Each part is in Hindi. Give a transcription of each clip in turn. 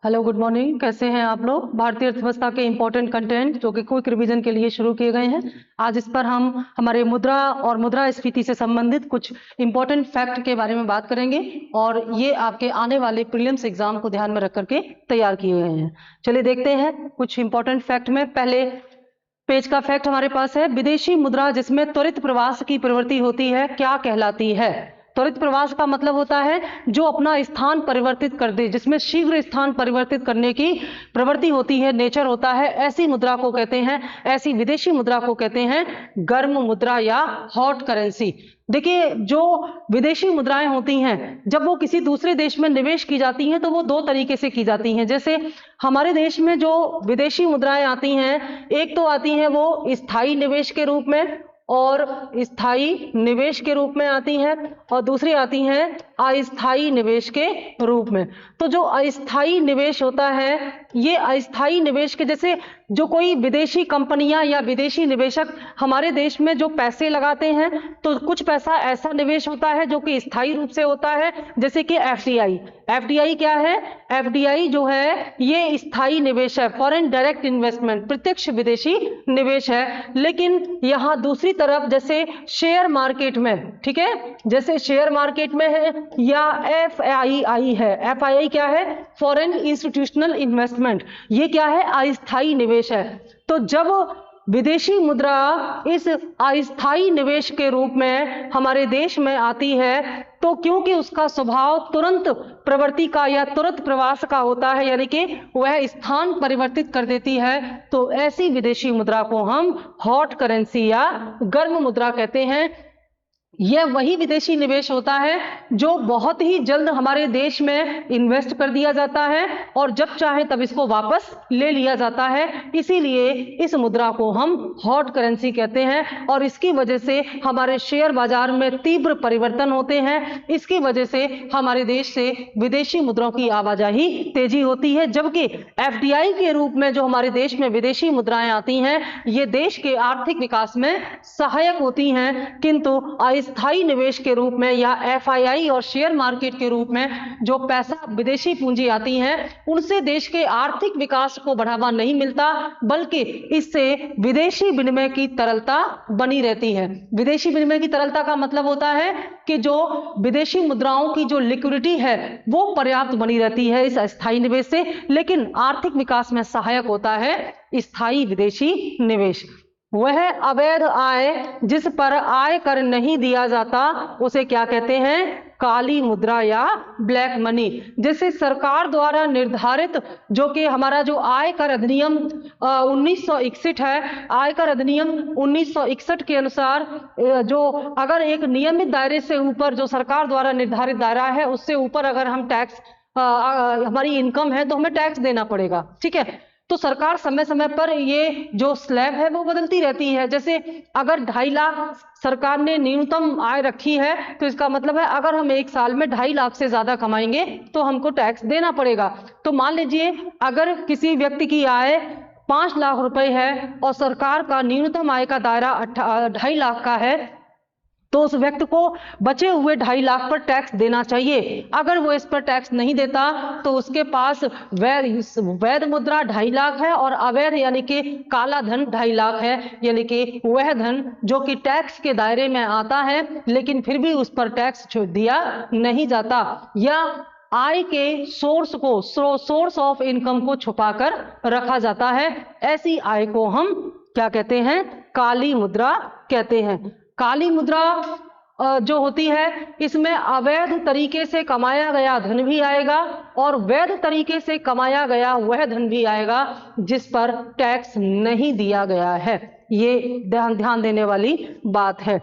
Hello, good morning. कैसे हैं आप लोग? भारतीय अर्थव्यवस्था के इंपॉर्टेंट कंटेंट जो कि क्विक रिवीजन के लिए शुरू किए गए हैं, आज इस पर हम हमारे मुद्रा और मुद्रास्फीति से संबंधित कुछ इंपॉर्टेंट फैक्ट के बारे में बात करेंगे और ये आपके आने वाले प्रीलिम्स एग्जाम को ध्यान में रख करके तैयार किए गए हैं। चलिए देखते हैं कुछ इंपॉर्टेंट फैक्ट में। पहले पेज का फैक्ट हमारे पास है, विदेशी मुद्रा जिसमें त्वरित प्रवास की प्रवृत्ति होती है क्या कहलाती है? त्वरित प्रवास का मतलब होता है जो अपना स्थान परिवर्तित कर दे, जिसमें शीघ्र स्थान परिवर्तित करने की प्रवृत्ति होती है, नेचर होता है, ऐसी मुद्रा को कहते हैं, ऐसी विदेशी मुद्रा को कहते हैं गर्म मुद्रा या हॉट करेंसी। देखिए, जो विदेशी मुद्राएं होती हैं जब वो किसी दूसरे देश में निवेश की जाती हैं तो वो दो तरीके से की जाती हैं। जैसे हमारे देश में जो विदेशी मुद्राएं आती हैं, एक तो आती हैं वो स्थायी निवेश के रूप में और स्थायी निवेश के रूप में आती हैं, और दूसरी आती हैं अस्थायी निवेश के रूप में। तो जो अस्थायी निवेश होता है, ये अस्थायी निवेश के जैसे जो कोई विदेशी कंपनियां या विदेशी निवेशक हमारे देश में जो पैसे लगाते हैं, तो कुछ पैसा ऐसा निवेश होता है जो कि स्थायी रूप से होता है, जैसे कि एफडीआई। एफडीआई क्या है? एफडीआई जो है ये स्थायी निवेश है, फॉरेन डायरेक्ट इन्वेस्टमेंट, प्रत्यक्ष विदेशी निवेश है। लेकिन यहाँ दूसरी तरफ जैसे शेयर मार्केट में, ठीक है, जैसे शेयर मार्केट में है या एफआईआई है। एफआईआई क्या है? Foreign institutional investment. ये क्या है? अस्थायी निवेश है। तो जब विदेशी मुद्रा इस अस्थायी निवेश के रूप में हमारे देश में आती है, तो क्योंकि उसका स्वभाव तुरंत प्रवृत्ति का या तुरंत प्रवास का होता है, यानी कि वह स्थान परिवर्तित कर देती है, तो ऐसी विदेशी मुद्रा को हम हॉट करेंसी या गर्म मुद्रा कहते हैं। यह वही विदेशी निवेश होता है जो बहुत ही जल्द हमारे देश में इन्वेस्ट कर दिया जाता है और जब चाहे तब इसको वापस ले लिया जाता है। इसीलिए इस मुद्रा को हम हॉट करेंसी कहते हैं और इसकी वजह से हमारे शेयर बाजार में तीव्र परिवर्तन होते हैं। इसकी वजह से हमारे देश से विदेशी मुद्राओं की आवाजाही तेजी होती है, जबकि एफडीआई के रूप में जो हमारे देश में विदेशी मुद्राएं आती हैं, ये देश के आर्थिक विकास में सहायक होती हैं, किंतु स्थायी निवेश के रूप में या एफआईआई और शेयर मार्केट के रूप में जो पैसा विदेशी पूंजी आती है, उनसे देश के आर्थिक विकास को बढ़ावा नहीं मिलता, बल्कि इससे विदेशी विनिमय की तरलता बनी रहती है। विदेशी विनिमय की तरलता का मतलब होता है कि जो विदेशी मुद्राओं की जो लिक्विडिटी है वो पर्याप्त बनी रहती है इस अस्थायी निवेश से, लेकिन आर्थिक विकास में सहायक होता है स्थायी विदेशी निवेश। वह अवैध आय जिस पर आय कर नहीं दिया जाता उसे क्या कहते हैं? काली मुद्रा या ब्लैक मनी। जैसे सरकार द्वारा निर्धारित जो कि हमारा जो आयकर अधिनियम 1961 है, आयकर अधिनियम 1961 के अनुसार जो अगर एक नियमित दायरे से ऊपर जो सरकार द्वारा निर्धारित दायरा है उससे ऊपर अगर हम टैक्स हमारी इनकम है तो हमें टैक्स देना पड़ेगा, ठीक है। तो सरकार समय समय पर ये जो स्लैब है वो बदलती रहती है। जैसे अगर 2.5 लाख सरकार ने न्यूनतम आय रखी है, तो इसका मतलब है अगर हम एक साल में 2.5 लाख से ज्यादा कमाएंगे तो हमको टैक्स देना पड़ेगा। तो मान लीजिए अगर किसी व्यक्ति की आय 5 लाख रुपए है और सरकार का न्यूनतम आय का दायरा 2.5 लाख का है, तो उस व्यक्ति को बचे हुए 2.5 लाख पर टैक्स देना चाहिए। अगर वो इस पर टैक्स नहीं देता तो उसके पास वैध मुद्रा 2.5 लाख है और अवैध यानी कि काला धन 2.5 लाख है, यानी कि वह धन जो कि टैक्स के दायरे में आता है लेकिन फिर भी उस पर टैक्स दिया नहीं जाता, या आय के सोर्स ऑफ इनकम को छुपाकर रखा जाता है। ऐसी आय को हम क्या कहते हैं? काली मुद्रा कहते हैं। काली मुद्रा जो होती है इसमें अवैध तरीके से कमाया गया धन भी आएगा और वैध तरीके से कमाया गया वह धन भी आएगा जिस पर टैक्स नहीं दिया गया है। ये ध्यान देने वाली बात है।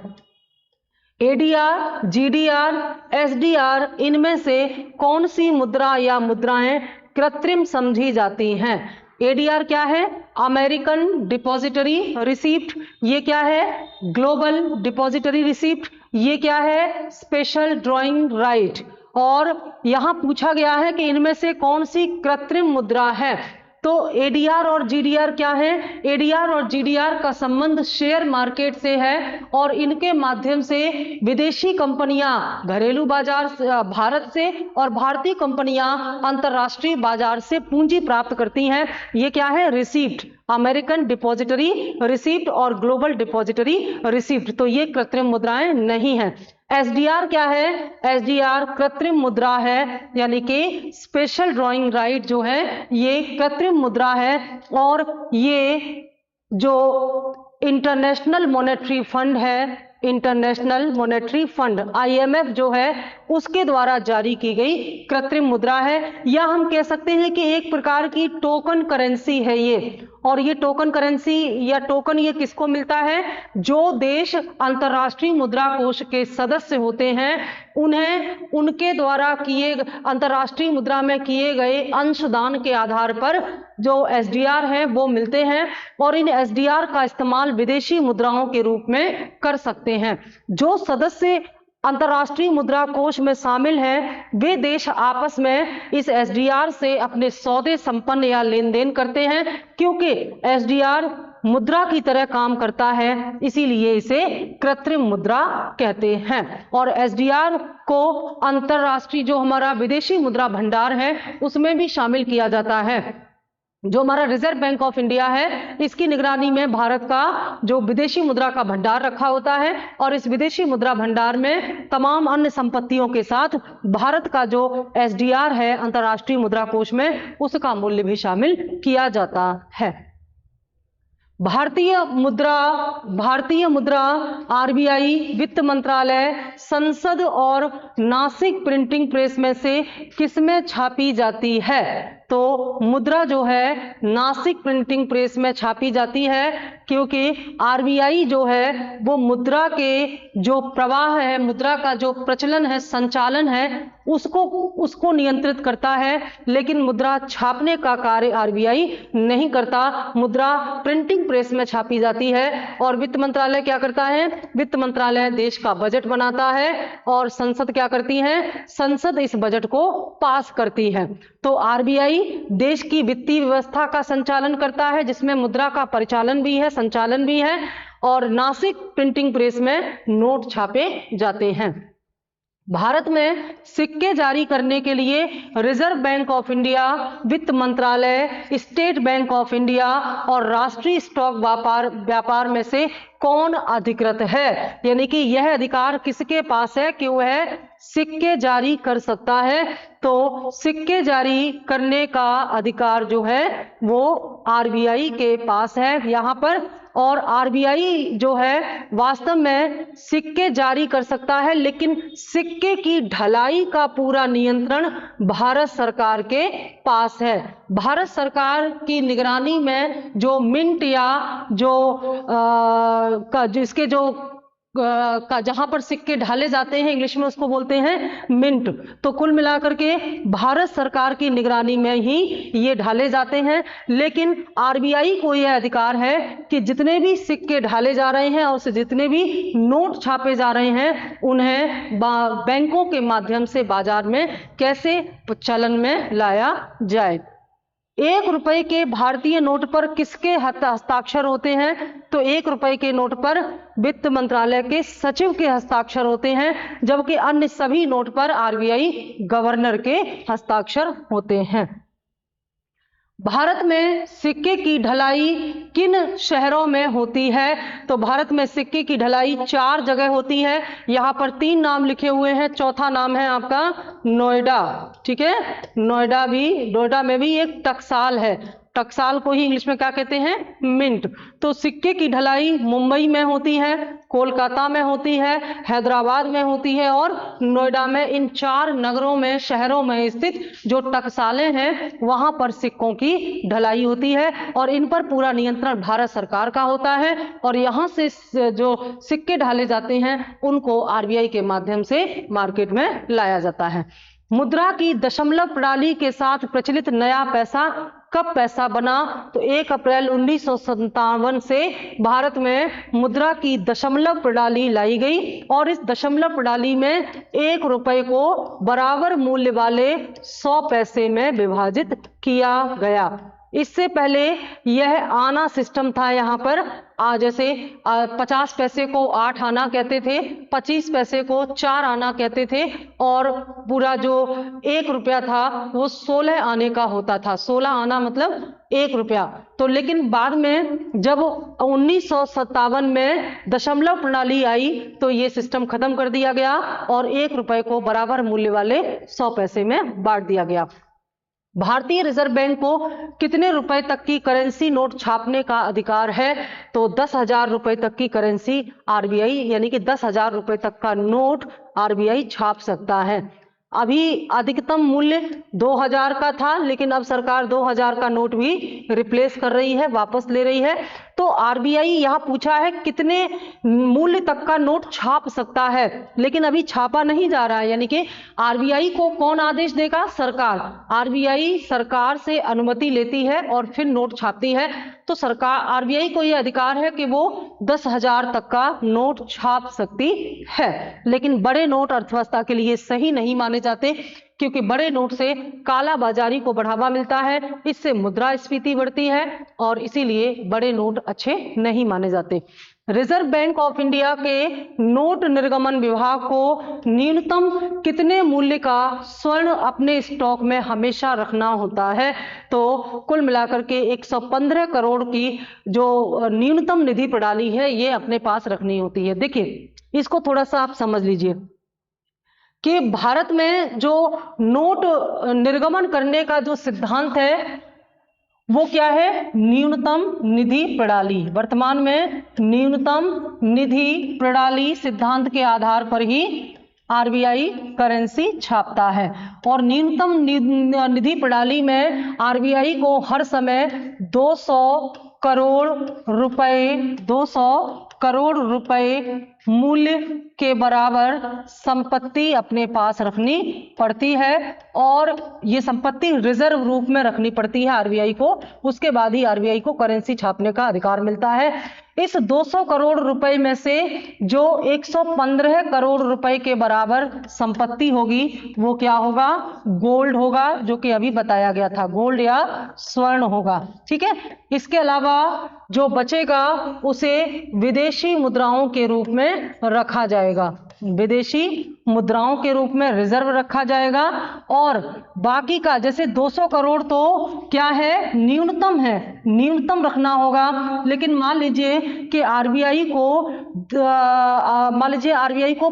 एडीआर, जीडीआर, एसडीआर, इनमें से कौन सी मुद्रा या मुद्राएं कृत्रिम समझी जाती हैं? एडीआर क्या है? American depository receipt. ये क्या है? Global depository receipt. ये क्या है? Special drawing right. और यहां पूछा गया है कि इनमें से कौन सी कृत्रिम मुद्रा है, तो एडीआर और जीडीआर क्या है? एडीआर और जीडीआर का संबंध शेयर मार्केट से है और इनके माध्यम से विदेशी कंपनियां घरेलू बाजार भारत से और भारतीय कंपनियां अंतरराष्ट्रीय बाजार से पूंजी प्राप्त करती हैं। ये क्या है? रिसीप्ट, अमेरिकन डिपॉजिटरी रिसीप्ट और ग्लोबल डिपॉजिटरी रिसीप्ट। तो ये कृत्रिम मुद्राएं नहीं है। एसडीआर क्या है? एसडीआर कृत्रिम मुद्रा है, यानी कि स्पेशल ड्रॉइंग राइट जो है ये कृत्रिम मुद्रा है और ये जो इंटरनेशनल मॉनेटरी फंड है, इंटरनेशनल मॉनेटरी फंड IMF जो है उसके द्वारा जारी की गई कृत्रिम मुद्रा है, या हम कह सकते हैं कि एक प्रकार की टोकन करेंसी है ये। और ये टोकन करेंसी या टोकन ये किसको मिलता है? जो देश अंतर्राष्ट्रीय मुद्रा कोष के सदस्य होते हैं उन्हें उनके द्वारा किए अंतर्राष्ट्रीय मुद्रा में किए गए अंशदान के आधार पर जो SDR है वो मिलते हैं और इन SDR का इस्तेमाल विदेशी मुद्राओं के रूप में कर सकते हैं। जो सदस्य अंतर्राष्ट्रीय मुद्रा कोष में शामिल हैं वे देश आपस में इस SDR से अपने सौदे संपन्न या लेन देन करते हैं, क्योंकि SDR मुद्रा की तरह काम करता है, इसीलिए इसे कृत्रिम मुद्रा कहते हैं। और SDR को अंतर्राष्ट्रीय जो हमारा विदेशी मुद्रा भंडार है उसमें भी शामिल किया जाता है। जो हमारा रिजर्व बैंक ऑफ इंडिया है इसकी निगरानी में भारत का जो विदेशी मुद्रा का भंडार रखा होता है और इस विदेशी मुद्रा भंडार में तमाम अन्य संपत्तियों के साथ भारत का जो SDR है अंतर्राष्ट्रीय मुद्रा कोष में उसका मूल्य भी शामिल किया जाता है। भारतीय मुद्रा RBI, वित्त मंत्रालय, संसद और नासिक प्रिंटिंग प्रेस में से किसमें छापी जाती है? तो मुद्रा जो है नासिक प्रिंटिंग प्रेस में छापी जाती है, क्योंकि RBI जो है वो मुद्रा के जो प्रवाह है, मुद्रा का जो प्रचलन है, संचालन है, उसको नियंत्रित करता है, लेकिन मुद्रा छापने का कार्य RBI नहीं करता। मुद्रा प्रिंटिंग प्रेस में छापी जाती है। और वित्त मंत्रालय क्या करता है? वित्त मंत्रालय देश का बजट बनाता है और संसद क्या करती है? संसद इस बजट को पास करती है। तो RBI देश की वित्तीय व्यवस्था का संचालन करता है, जिसमें मुद्रा का परिचालन भी है, संचालन भी है, और नासिक प्रिंटिंग प्रेस में नोट छापे जाते हैं। भारत में सिक्के जारी करने के लिए रिजर्व बैंक ऑफ इंडिया, वित्त मंत्रालय, स्टेट बैंक ऑफ इंडिया और राष्ट्रीय स्टॉक व्यापार में से कौन अधिकृत है? यानी कि यह अधिकार किसके पास है कि वह सिक्के जारी कर सकता है? तो सिक्के जारी करने का अधिकार जो है वो RBI के पास है यहाँ पर। और RBI जो है वास्तव में सिक्के जारी कर सकता है, लेकिन सिक्के की ढलाई का पूरा नियंत्रण भारत सरकार के पास है। भारत सरकार की निगरानी में जो मिंट या जिसके जो जहां पर सिक्के ढाले जाते हैं, इंग्लिश में उसको बोलते हैं मिंट। तो कुल मिलाकर के भारत सरकार की निगरानी में ही ये ढाले जाते हैं, लेकिन RBI को यह अधिकार है कि जितने भी सिक्के ढाले जा रहे हैं और उससे जितने भी नोट छापे जा रहे हैं उन्हें बैंकों के माध्यम से बाजार में कैसे चलन में लाया जाए। 1 रुपए के भारतीय नोट पर किसके हस्ताक्षर होते हैं? तो 1 रुपए के नोट पर वित्त मंत्रालय के सचिव के हस्ताक्षर होते हैं, जबकि अन्य सभी नोट पर RBI गवर्नर के हस्ताक्षर होते हैं। भारत में सिक्के की ढलाई किन शहरों में होती है? तो भारत में सिक्के की ढलाई 4 जगह होती है। यहाँ पर 3 नाम लिखे हुए हैं, चौथा नाम है आपका नोएडा। ठीक है, नोएडा में भी एक टकसाल है। टकसाल को ही इंग्लिश में क्या कहते हैं? मिंट। तो सिक्के की ढलाई मुंबई में होती है, कोलकाता में होती है, हैदराबाद में होती है और नोएडा में। इन 4 नगरों में, शहरों में स्थित जो टकसालें हैं वहां पर सिक्कों की ढलाई होती है और इन पर पूरा नियंत्रण भारत सरकार का होता है। और यहां से जो सिक्के ढाले जाते हैं उनको RBI के माध्यम से मार्केट में लाया जाता है। मुद्रा की दशमलव प्रणाली के साथ प्रचलित नया पैसा कब पैसा बना? तो 1 अप्रैल 1957 से भारत में मुद्रा की दशमलव प्रणाली लाई गई और इस दशमलव प्रणाली में 1 रुपए को बराबर मूल्य वाले 100 पैसे में विभाजित किया गया। इससे पहले यह आना सिस्टम था। यहाँ पर जैसे 50 पैसे को 8 आना कहते थे, 25 पैसे को 4 आना कहते थे, और पूरा जो 1 रुपया था वो 16 आने का होता था। 16 आना मतलब 1 रुपया। तो लेकिन बाद में जब 1957 में दशमलव प्रणाली आई तो ये सिस्टम खत्म कर दिया गया और 1 रुपए को बराबर मूल्य वाले 100 पैसे में बांट दिया गया। भारतीय रिजर्व बैंक को कितने रुपए तक की करेंसी नोट छापने का अधिकार है? तो 10,000 रुपए तक की करेंसी आरबीआई यानी कि 10,000 रुपए तक का नोट आरबीआई छाप सकता है। अभी अधिकतम मूल्य 2,000 का था, लेकिन अब सरकार 2,000 का नोट भी रिप्लेस कर रही है, वापस ले रही है। तो आरबीआई यहाँ पूछा है कितने मूल्य तक का नोट छाप सकता है, लेकिन अभी छापा नहीं जा रहा है। यानी कि आरबीआई को कौन आदेश देगा? सरकार। आरबीआई सरकार से अनुमति लेती है और फिर नोट छापती है। तो सरकार, आरबीआई को यह अधिकार है कि वो 10,000 तक का नोट छाप सकती है। लेकिन बड़े नोट अर्थव्यवस्था के लिए सही नहीं माने जाते, क्योंकि बड़े नोट से काला बाजारी को बढ़ावा मिलता है, इससे मुद्रास्फीति बढ़ती है और इसीलिए बड़े नोट अच्छे नहीं माने जाते। रिजर्व बैंक ऑफ इंडिया के नोट निर्गमन विभाग को न्यूनतम कितने मूल्य का स्वर्ण अपने स्टॉक में हमेशा रखना होता है? तो कुल मिलाकर के 115 करोड़ की जो न्यूनतम निधि प्रणाली है ये अपने पास रखनी होती है। देखिए, इसको थोड़ा सा आप समझ लीजिए कि भारत में जो नोट निर्गमन करने का जो सिद्धांत है वो क्या है? न्यूनतम निधि प्रणाली। वर्तमान में न्यूनतम निधि प्रणाली सिद्धांत के आधार पर ही आरबीआई करेंसी छापता है, और न्यूनतम निधि प्रणाली में आरबीआई को हर समय 200 करोड़ रुपए मूल्य के बराबर संपत्ति अपने पास रखनी पड़ती है, और ये संपत्ति रिजर्व रूप में रखनी पड़ती है आरबीआई को। उसके बाद ही आरबीआई को करेंसी छापने का अधिकार मिलता है। इस 200 करोड़ रुपए में से जो 115 करोड़ रुपए के बराबर संपत्ति होगी वो क्या होगा? गोल्ड होगा, जो कि अभी बताया गया था, गोल्ड या स्वर्ण होगा। ठीक है। इसके अलावा जो बचेगा उसे विदेशी मुद्राओं के रूप में रखा जाएगा, विदेशी मुद्राओं के रूप में रिजर्व रखा जाएगा। और बाकी का जैसे 200 करोड़ तो क्या है? न्यूनतम है, न्यूनतम रखना होगा। लेकिन मान लीजिए कि आरबीआई को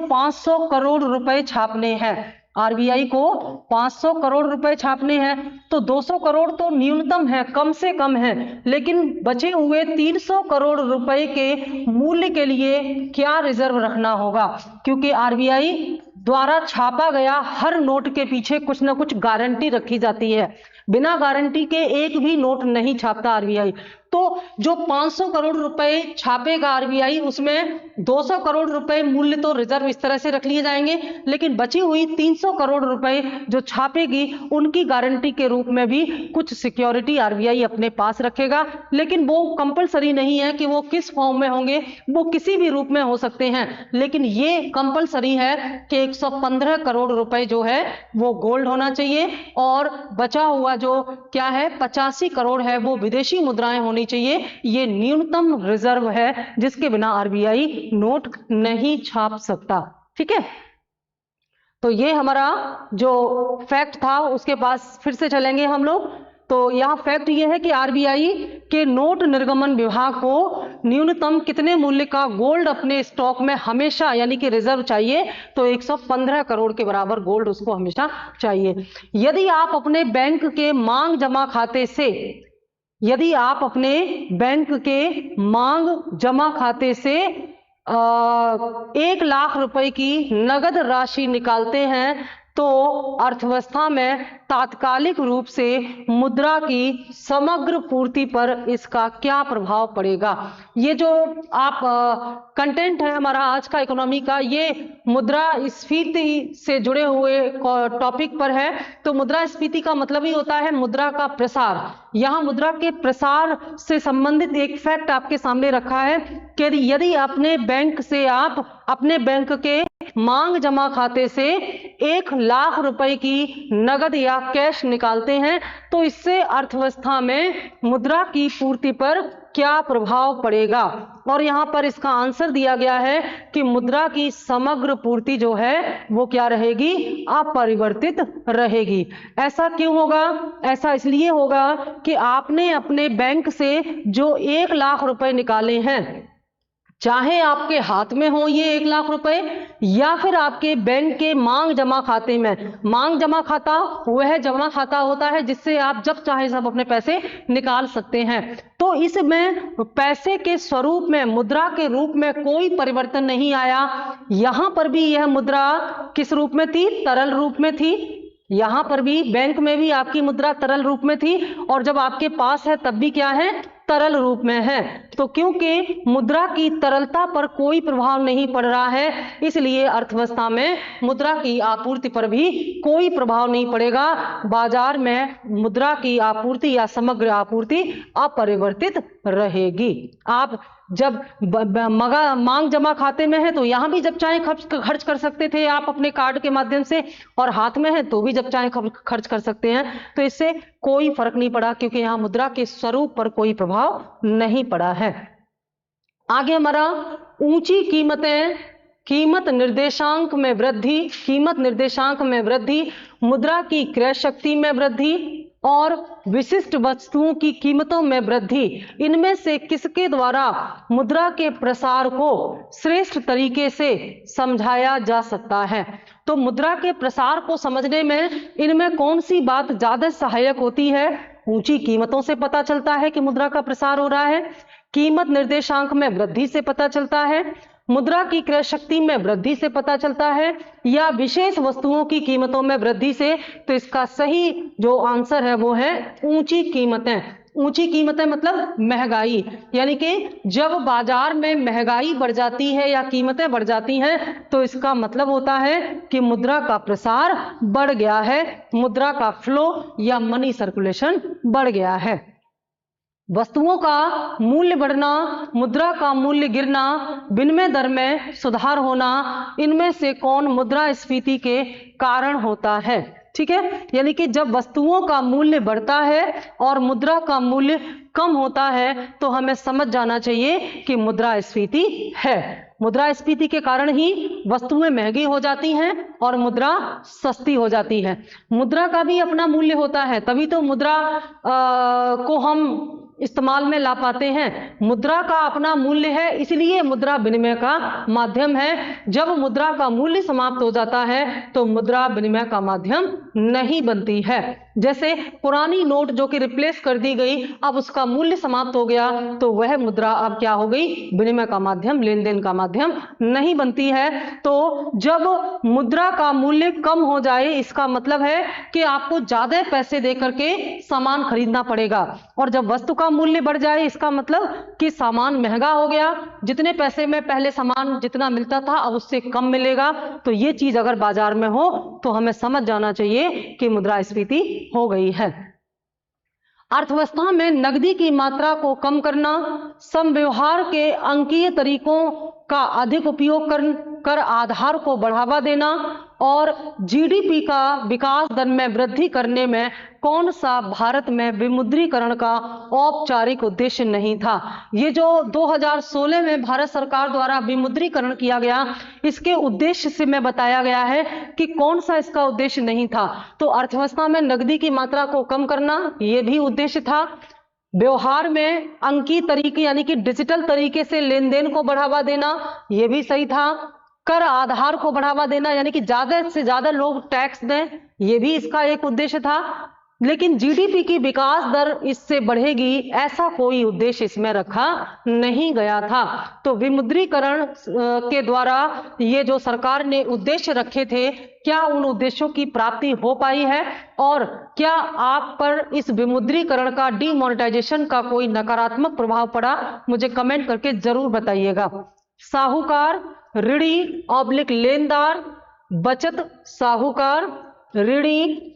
500 करोड़ रुपए छापने हैं, आरबीआई को 500 करोड़ रुपए छापने हैं, तो 200 करोड़ तो न्यूनतम है, कम से कम है। लेकिन बचे हुए 300 करोड़ रुपए के मूल्य के लिए क्या रिजर्व रखना होगा? क्योंकि आरबीआई द्वारा छापा गया हर नोट के पीछे कुछ ना कुछ गारंटी रखी जाती है। बिना गारंटी के एक भी नोट नहीं छापता आरबीआई। तो जो 500 करोड़ रुपए छापेगा आरबीआई, उसमें 200 करोड़ रुपए मूल्य तो रिजर्व इस तरह से रख लिए जाएंगे, लेकिन बची हुई 300 करोड़ रुपए जो छापेगी उनकी गारंटी के रूप में भी कुछ सिक्योरिटी आरबीआई अपने पास रखेगा। लेकिन वो कंपलसरी नहीं है कि वो किस फॉर्म में होंगे, वो किसी भी रूप में हो सकते हैं। लेकिन ये कंपलसरी है कि 115 करोड़ रुपए जो है वो गोल्ड होना चाहिए, और बचा हुआ जो क्या है 85 करोड़ है वो विदेशी मुद्राएं होनी चाहिए। ये न्यूनतम रिजर्व है जिसके बिना आरबीआई नोट नहीं छाप सकता। ठीक है। तो ये हमारा जो फैक्ट था उसके पास फिर से चलेंगे हम लोग। तो यहाँ फैक्ट ये है कि आरबीआई के नोट निर्गमन विभाग को न्यूनतम कितने मूल्य का गोल्ड अपने स्टॉक में हमेशा यानी कि रिजर्व चाहिए? तो 115 करोड़ के बराबर गोल्ड उसको हमेशा चाहिए। यदि आप अपने बैंक के मांग जमा खाते से 1 लाख रुपए की नगद राशि निकालते हैं तो अर्थव्यवस्था में तात्कालिक रूप से मुद्रा की समग्र पूर्ति पर इसका क्या प्रभाव पड़ेगा? ये जो आप कंटेंट है हमारा आज का इकोनॉमी का, ये मुद्रास्फीति से जुड़े हुए टॉपिक पर है। तो मुद्रास्फीति का मतलब ही होता है मुद्रा का प्रसार। यहाँ मुद्रा के प्रसार से संबंधित एक फैक्ट आपके सामने रखा है कि यदि अपने बैंक से आप अपने बैंक के मांग जमा खाते से 1 लाख रुपए की नगद या कैश निकालते हैं तो इससे अर्थव्यवस्था में मुद्रा की पूर्ति पर क्या प्रभाव पड़ेगा। और यहाँ पर इसका आंसर दिया गया है कि मुद्रा की समग्र पूर्ति जो है वो क्या रहेगी, अपरिवर्तित रहेगी। ऐसा क्यों होगा? ऐसा इसलिए होगा कि आपने अपने बैंक से जो 1 लाख रुपए निकाले हैं, चाहे आपके हाथ में हो ये 1 लाख रुपए या फिर आपके बैंक के मांग जमा खाते में। मांग जमा खाता वह जमा खाता होता है जिससे आप जब चाहे सब अपने पैसे निकाल सकते हैं। तो इसमें पैसे के स्वरूप में, मुद्रा के रूप में कोई परिवर्तन नहीं आया। यहां पर भी यह मुद्रा किस रूप में थी? तरल रूप में थी। यहां पर भी बैंक में भी आपकी मुद्रा तरल रूप में थी और जब आपके पास है तब भी क्या है? तरल रूप में है। तो क्योंकि मुद्रा की तरलता पर कोई प्रभाव नहीं पड़ रहा है, इसलिए अर्थव्यवस्था में मुद्रा की आपूर्ति पर भी कोई प्रभाव नहीं पड़ेगा। बाजार में मुद्रा की आपूर्ति या समग्र आपूर्ति अपरिवर्तित रहेगी। आप जब मांग जमा खाते में है तो यहां भी जब चाहे खर्च कर सकते थे आप अपने कार्ड के माध्यम से, और हाथ में है तो भी जब चाहे खर्च कर सकते हैं। तो इससे कोई फर्क नहीं पड़ा क्योंकि यहां मुद्रा के स्वरूप पर कोई प्रभाव नहीं पड़ा है। आगे हमारा ऊंची कीमतें, कीमत निर्देशांक में वृद्धि, कीमत निर्देशांक में वृद्धि, मुद्रा की क्रय शक्ति में वृद्धि और विशिष्ट वस्तुओं की कीमतों में वृद्धि, इनमें से किसके द्वारा मुद्रा के प्रसार को श्रेष्ठ तरीके से समझाया जा सकता है? तो मुद्रा के प्रसार को समझने में इनमें कौन सी बात ज्यादा सहायक होती है? ऊंची कीमतों से पता चलता है कि मुद्रा का प्रसार हो रहा है, कीमत निर्देशांक में वृद्धि से पता चलता है, मुद्रा की क्रय शक्ति में वृद्धि से पता चलता है, या विशेष वस्तुओं की कीमतों में वृद्धि से। तो इसका सही जो आंसर है वो है ऊंची कीमतें। ऊंची कीमतें मतलब महंगाई, यानी कि जब बाजार में महंगाई बढ़ जाती है या कीमतें बढ़ जाती हैं तो इसका मतलब होता है कि मुद्रा का प्रसार बढ़ गया है, मुद्रा का फ्लो या मनी सर्कुलेशन बढ़ गया है। वस्तुओं का मूल्य बढ़ना, मुद्रा का मूल्य गिरना, विनिमय दर में सुधार होना, इनमें से कौन मुद्रास्फीति के कारण होता है? ठीक है, यानी कि जब वस्तुओं का मूल्य बढ़ता है और मुद्रा का मूल्य कम होता है तो हमें समझ जाना चाहिए कि मुद्रास्फीति है। मुद्रास्फीति के कारण ही वस्तुएं महंगी हो जाती हैं और मुद्रा सस्ती हो जाती है। मुद्रा का भी अपना मूल्य होता है, तभी तो मुद्रा को हम इस्तेमाल में ला पाते हैं। मुद्रा का अपना मूल्य है, इसलिए मुद्रा विनिमय का माध्यम है। जब मुद्रा का मूल्य समाप्त हो जाता है तो मुद्रा विनिमय का माध्यम नहीं बनती है। जैसे पुरानी नोट जो कि रिप्लेस कर दी गई, अब उसका मूल्य समाप्त हो गया तो वह मुद्रा अब क्या हो गई? विनिमय का माध्यम, लेन देन का माध्यम नहीं बनती है। तो जब मुद्रा का मूल्य कम हो जाए इसका मतलब है कि आपको ज्यादा पैसे देकर के सामान खरीदना पड़ेगा, और जब वस्तु का मूल्य बढ़ जाए इसका मतलब कि सामान महंगा हो गया, जितने पैसे में पहले सामान जितना मिलता था अब उससे कम मिलेगा। तो ये चीज अगर बाजार में हो तो हमें समझ जाना चाहिए कि मुद्रास्फीति हो गई है। अर्थव्यवस्था में नकदी की मात्रा को कम करना, समव्यवहार के अंकीय तरीकों का अधिक उपयोग कर आधार को बढ़ावा देना और जीडीपी का विकास दर में वृद्धि करने में कौन सा भारत में विमुद्रीकरण का औपचारिक उद्देश्य नहीं था? ये जो 2016 में भारत सरकार द्वारा विमुद्रीकरण किया गया, इसके उद्देश्य से में बताया गया है कि कौन सा इसका उद्देश्य नहीं था। तो अर्थव्यवस्था में नकदी की मात्रा को कम करना ये भी उद्देश्य था। व्यवहार में अंकीय तरीके यानी कि डिजिटल तरीके से लेन देन को बढ़ावा देना ये भी सही था। कर आधार को बढ़ावा देना यानी कि ज्यादा से ज्यादा लोग टैक्स दें, ये भी इसका एक उद्देश्य था। लेकिन जीडीपी की विकास दर इससे बढ़ेगी ऐसा कोई उद्देश्य इसमें रखा नहीं गया था। तो विमुद्रीकरण के द्वारा ये जो सरकार ने उद्देश्य रखे थे, क्या उन उद्देश्यों की प्राप्ति हो पाई है? और क्या आप पर इस विमुद्रीकरण का, डीमोनेटाइजेशन का कोई नकारात्मक प्रभाव पड़ा? मुझे कमेंट करके जरूर बताइएगा। साहूकार, ऋणी ऑब्लिक लेनदार, बचत साहूकार, ऋणी,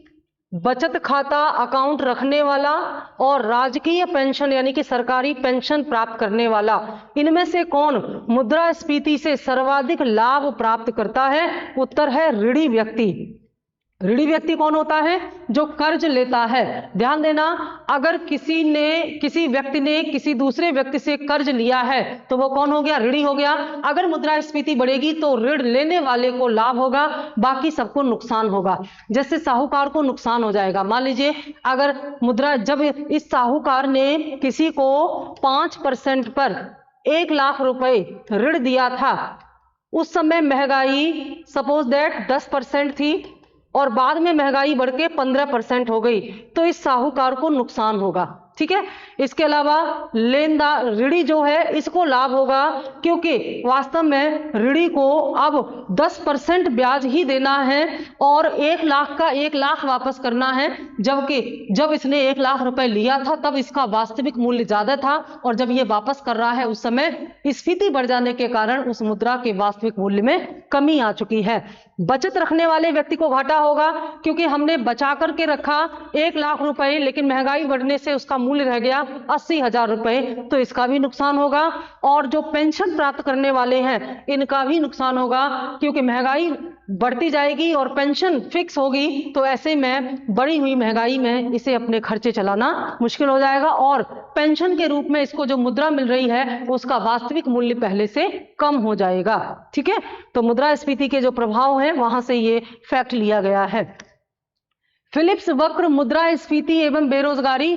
बचत खाता अकाउंट रखने वाला और राजकीय पेंशन यानी कि सरकारी पेंशन प्राप्त करने वाला, इनमें से कौन मुद्रास्फीति से सर्वाधिक लाभ प्राप्त करता है? उत्तर है ऋणी व्यक्ति। ऋणी व्यक्ति कौन होता है? जो कर्ज लेता है। ध्यान देना, अगर किसी व्यक्ति ने किसी दूसरे व्यक्ति से कर्ज लिया है तो वो कौन हो गया? ऋणी हो गया। अगर मुद्रास्फीति बढ़ेगी तो ऋण लेने वाले को लाभ होगा, बाकी सबको नुकसान होगा। जैसे साहूकार को नुकसान हो जाएगा। मान लीजिए अगर जब इस साहूकार ने किसी को 5% पर 1 लाख रुपए ऋण दिया था, उस समय महंगाई सपोज दैट 10% थी और बाद में महंगाई बढ़ के 15% हो गई, तो इस साहूकार को नुकसान होगा। ठीक है। इसके अलावा लेनदार ऋणी जो है इसको लाभ होगा, क्योंकि वास्तव में ऋणी को अब 10% ब्याज ही देना है और 1 लाख का 1 लाख वापस करना है, जबकि जब इसने 1 लाख रुपए लिया था तब इसका वास्तविक मूल्य ज्यादा था और जब ये वापस कर रहा है उस समय स्फीति बढ़ जाने के कारण उस मुद्रा के वास्तविक मूल्य में कमी आ चुकी है। बचत रखने वाले व्यक्ति को घाटा होगा, क्योंकि हमने बचा करके रखा 1 लाख रुपए, लेकिन महंगाई बढ़ने से उसका मूल्य रह गया 80,000 रुपए, तो इसका भी नुकसान होगा। और जो पेंशन प्राप्त करने वाले हैं इनका भी नुकसान होगा, क्योंकि महंगाई बढ़ती जाएगी और पेंशन फिक्स होगी, तो ऐसे में बढ़ी हुई महंगाई में इसे अपने खर्चे चलाना मुश्किल हो जाएगा और पेंशन के रूप में इसको जो मुद्रा मिल रही है उसका वास्तविक मूल्य पहले से कम हो जाएगा। ठीक है। तो मुद्रास्फीति के जो प्रभाव है वहां से ये फैक्ट लिया गया है। फिलिप्स वक्र मुद्रास्फीति एवं बेरोजगारी,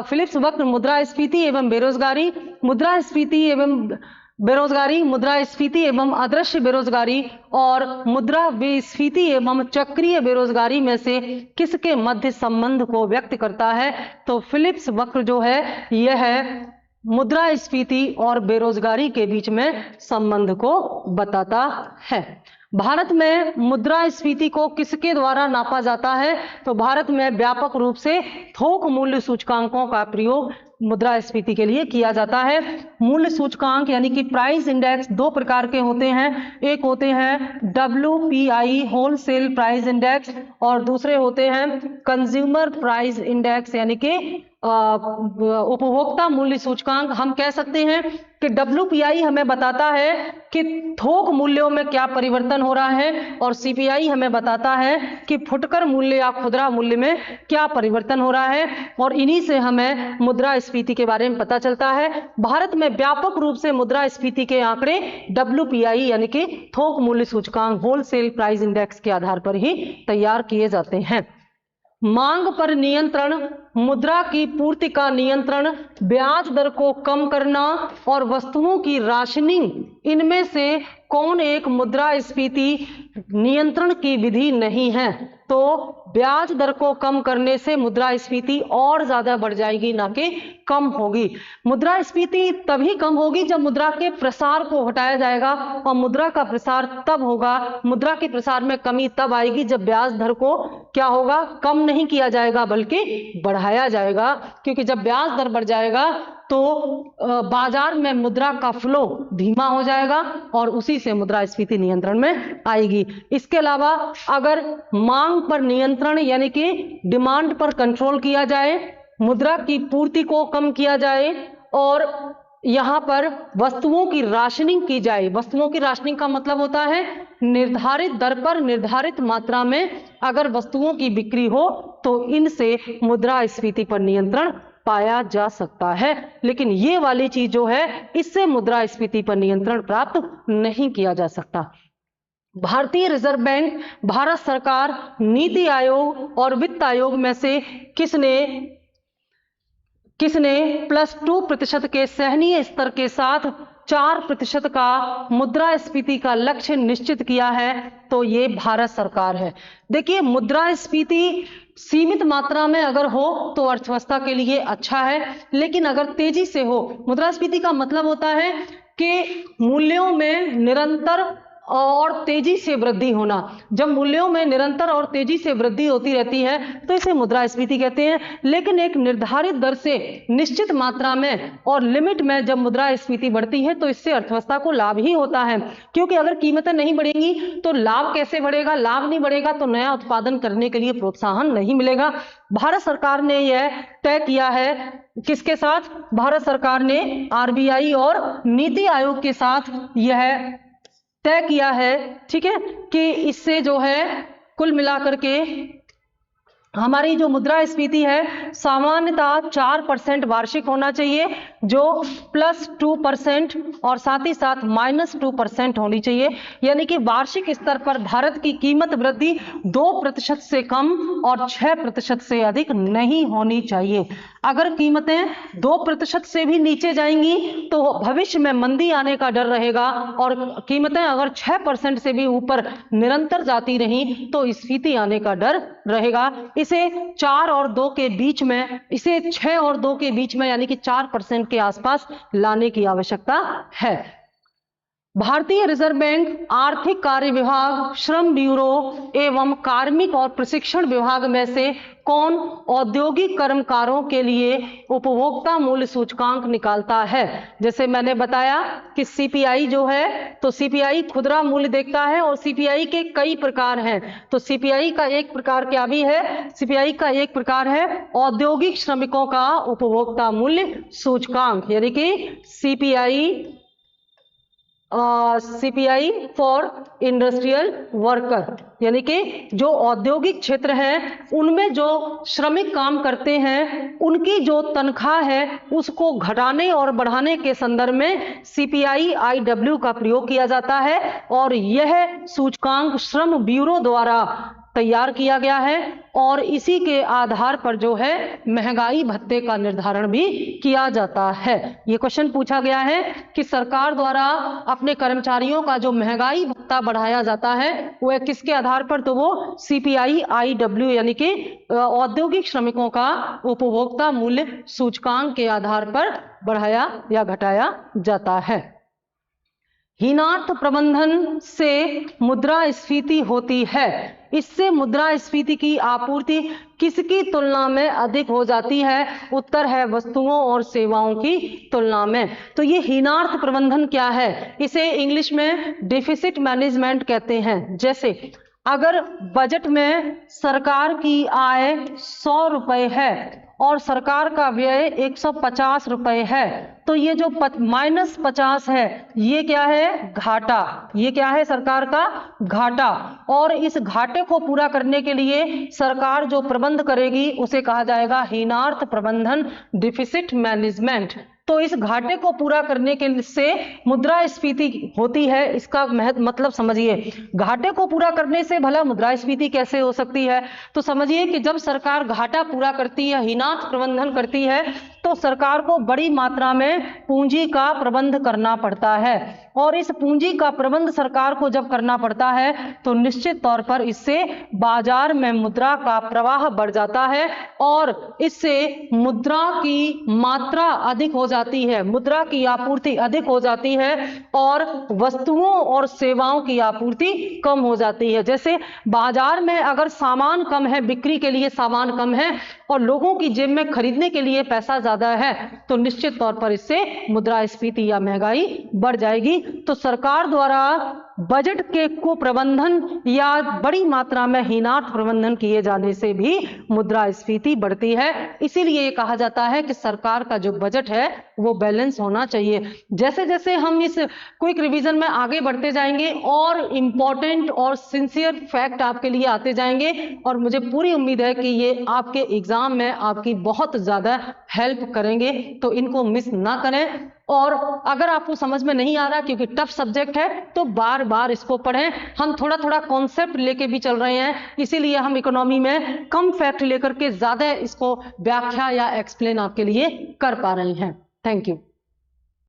फिलिप्स वक्र मुद्रास्फीति एवं बेरोजगारी, मुद्रास्फीति एवं बेरोजगारी, मुद्रास्फीति एवं अदृश्य बेरोजगारी और मुद्रा विस्फीति एवं चक्रीय बेरोजगारी में से किसके मध्य संबंध को व्यक्त करता है? तो फिलिप्स वक्र जो है यह मुद्रास्फीति और बेरोजगारी के बीच में संबंध को बताता है। भारत में मुद्रास्फीति को किसके द्वारा नापा जाता है? तो भारत में व्यापक रूप से थोक मूल्य सूचकांकों का प्रयोग मुद्रास्फीति के लिए किया जाता है। मूल्य सूचकांक यानी कि प्राइस इंडेक्स 2 प्रकार के होते हैं। एक होते हैं WPI होलसेल प्राइस इंडेक्स और दूसरे होते हैं कंज्यूमर प्राइस इंडेक्स यानी कि उपभोक्ता मूल्य सूचकांक। हम कह सकते हैं कि WPI हमें बताता है कि थोक मूल्यों में क्या परिवर्तन हो रहा है और CPI हमें बताता है कि फुटकर मूल्य या खुदरा मूल्य में क्या परिवर्तन हो रहा है, और इन्हीं से हमें मुद्रास्फीति के बारे में पता चलता है। भारत में व्यापक रूप से मुद्रास्फीति के आंकड़े WPI यानी कि थोक मूल्य सूचकांक होलसेल प्राइस इंडेक्स के आधार पर ही तैयार किए जाते हैं। मांग पर नियंत्रण, मुद्रा की पूर्ति का नियंत्रण, ब्याज दर को कम करना और वस्तुओं की राशनिंग, इनमें से कौन एक मुद्रास्फीति नियंत्रण की विधि नहीं है? तो ब्याज दर को कम करने से मुद्रास्फीति और ज्यादा बढ़ जाएगी, ना कि कम होगी। मुद्रास्फीति तभी कम होगी जब मुद्रा के प्रसार को हटाया जाएगा, और मुद्रा का प्रसार तब होगा, मुद्रा के प्रसार में कमी तब आएगी जब ब्याज दर को क्या होगा? कम नहीं किया जाएगा बल्कि बढ़ाया जाएगा, क्योंकि जब ब्याज दर बढ़ जाएगा तो बाजार में मुद्रा का फ्लो धीमा हो जाएगा और उसी से मुद्रास्फीति नियंत्रण में आएगी। इसके अलावा अगर मांग पर नियंत्रण यानी कि डिमांड पर कंट्रोल किया जाए, मुद्रा की पूर्ति को कम किया जाए और यहाँ पर वस्तुओं की राशनिंग की जाए। वस्तुओं की राशनिंग का मतलब होता है निर्धारित दर पर निर्धारित मात्रा में अगर वस्तुओं की बिक्री हो तो इनसे मुद्रास्फीति पर नियंत्रण पाया जा सकता है। लेकिन ये वाली चीज जो है इससे मुद्रास्फीति पर नियंत्रण प्राप्त नहीं किया जा सकता। भारतीय रिजर्व बैंक, भारत सरकार, नीति आयोग और वित्त आयोग में से किसने +2% के सहनीय स्तर के साथ 4% का मुद्रास्फीति का लक्ष्य निश्चित किया है? तो ये भारत सरकार है। देखिए, मुद्रास्फीति सीमित मात्रा में अगर हो तो अर्थव्यवस्था के लिए अच्छा है, लेकिन अगर तेजी से हो, मुद्रास्फीति का मतलब होता है कि मूल्यों में निरंतर और तेजी से वृद्धि होना। जब मूल्यों में निरंतर और तेजी से वृद्धि होती रहती है तो इसे मुद्रास्फीति कहते हैं। लेकिन एक निर्धारित दर से निश्चित मात्रा में और लिमिट में जब मुद्रास्फीति बढ़ती है तो इससे अर्थव्यवस्था को लाभ ही होता है, क्योंकि अगर कीमतें नहीं बढ़ेंगी तो लाभ कैसे बढ़ेगा? लाभ नहीं बढ़ेगा तो नया उत्पादन करने के लिए प्रोत्साहन नहीं मिलेगा। भारत सरकार ने यह तय किया है, किसके साथ? भारत सरकार ने RBI और नीति आयोग के साथ यह तय किया है, ठीक है, कि इससे जो है कुल मिलाकर के हमारी जो मुद्रास्फीति है सामान्यतः 4% वार्षिक होना चाहिए, जो +2% और साथ ही साथ -2% होनी चाहिए। यानी कि वार्षिक स्तर पर भारत की कीमत वृद्धि 2% से कम और 6% से अधिक नहीं होनी चाहिए। अगर कीमतें 2% से भी नीचे जाएंगी तो भविष्य में मंदी आने का डर रहेगा, और कीमतें अगर 6% से भी ऊपर निरंतर जाती रहीं तो स्फीति आने का डर रहेगा। इसे 4 और 2 के बीच में, इसे 6 और 2 के बीच में यानी कि 4% के आसपास लाने की आवश्यकता है। भारतीय रिजर्व बैंक आर्थिक कार्य विभाग, श्रम ब्यूरो एवं कार्मिक और प्रशिक्षण विभाग में से कौन औद्योगिक कर्मकारों के लिए उपभोक्ता मूल्य सूचकांक निकालता है? जैसे मैंने बताया कि सीपीआई जो है, तो सीपीआई खुदरा मूल्य देखता है और सीपीआई के कई प्रकार हैं। तो सीपीआई का एक प्रकार क्या भी है? सीपीआई का एक प्रकार है औद्योगिक श्रमिकों का उपभोक्ता मूल्य सूचकांक, यानी कि सीपीआई फॉर इंडस्ट्रियल वर्कर, यानी कि जो औद्योगिक क्षेत्र है उनमें जो श्रमिक काम करते हैं उनकी जो तनख्वाह है उसको घटाने और बढ़ाने के संदर्भ में CPI-IW का प्रयोग किया जाता है, और यह सूचकांक श्रम ब्यूरो द्वारा तैयार किया गया है, और इसी के आधार पर जो है महंगाई भत्ते का निर्धारण भी किया जाता है। ये क्वेश्चन पूछा गया है कि सरकार द्वारा अपने कर्मचारियों का जो महंगाई भत्ता बढ़ाया जाता है वह किसके आधार पर? तो वो CPI-IW यानी कि औद्योगिक श्रमिकों का उपभोक्ता मूल्य सूचकांक के आधार पर बढ़ाया या घटाया जाता है। हीनार्थ प्रबंधन से मुद्रास्फीति होती है। इससे मुद्रास्फीति की आपूर्ति किसकी तुलना में अधिक हो जाती है? उत्तर है वस्तुओं और सेवाओं की तुलना में। तो ये हीनार्थ प्रबंधन क्या है? इसे इंग्लिश में डेफिसिट मैनेजमेंट कहते हैं। जैसे अगर बजट में सरकार की आय 100 रुपए है और सरकार का व्यय 150 रुपए है, तो ये जो -50 है ये क्या है? घाटा। ये क्या है? सरकार का घाटा। और इस घाटे को पूरा करने के लिए सरकार जो प्रबंध करेगी उसे कहा जाएगा हीनार्थ प्रबंधन, डिफिसिट मैनेजमेंट। तो इस घाटे को पूरा करने के से मुद्रास्फीति होती है। इसका मतलब समझिए, घाटे को पूरा करने से भला मुद्रास्फीति कैसे हो सकती है? तो समझिए कि जब सरकार घाटा पूरा करती है, हीनार्थ प्रबंधन करती है, तो सरकार को बड़ी मात्रा में पूंजी का प्रबंध करना पड़ता है, और इस पूंजी का प्रबंध सरकार को जब करना पड़ता है तो निश्चित तौर पर इससे बाजार में मुद्रा का प्रवाह बढ़ जाता है, और इससे मुद्रा की मात्रा अधिक हो जाती है, मुद्रा की आपूर्ति अधिक हो जाती है, और वस्तुओं और सेवाओं की आपूर्ति कम हो जाती है। जैसे बाजार में अगर सामान कम है, बिक्री के लिए सामान कम है और लोगों की जेब में खरीदने के लिए पैसा ज्यादा है, तो निश्चित तौर पर इससे मुद्रास्फीति या महंगाई बढ़ जाएगी। तो सरकार द्वारा बजट के कुप्रबंधन या बड़ी मात्रा में हीनार्थ प्रबंधन किए जाने से भी मुद्रास्फीति बढ़ती है। इसीलिए कहा जाता है कि सरकार का जो बजट है वो बैलेंस होना चाहिए। जैसे जैसे हम इस क्विक रिवीजन में आगे बढ़ते जाएंगे और इंपॉर्टेंट और सिंसियर फैक्ट आपके लिए आते जाएंगे, और मुझे पूरी उम्मीद है कि ये आपके एग्जाम में आपकी बहुत ज्यादा हेल्प करेंगे, तो इनको मिस ना करें। और अगर आपको समझ में नहीं आ रहा क्योंकि टफ सब्जेक्ट है तो बार बार इसको पढ़ें। हम थोड़ा थोड़ा कॉन्सेप्ट लेके भी चल रहे हैं, इसीलिए हम इकोनॉमी में कम फैक्ट लेकर के ज्यादा इसको व्याख्या या एक्सप्लेन आपके लिए कर पा रहे हैं। Thank you.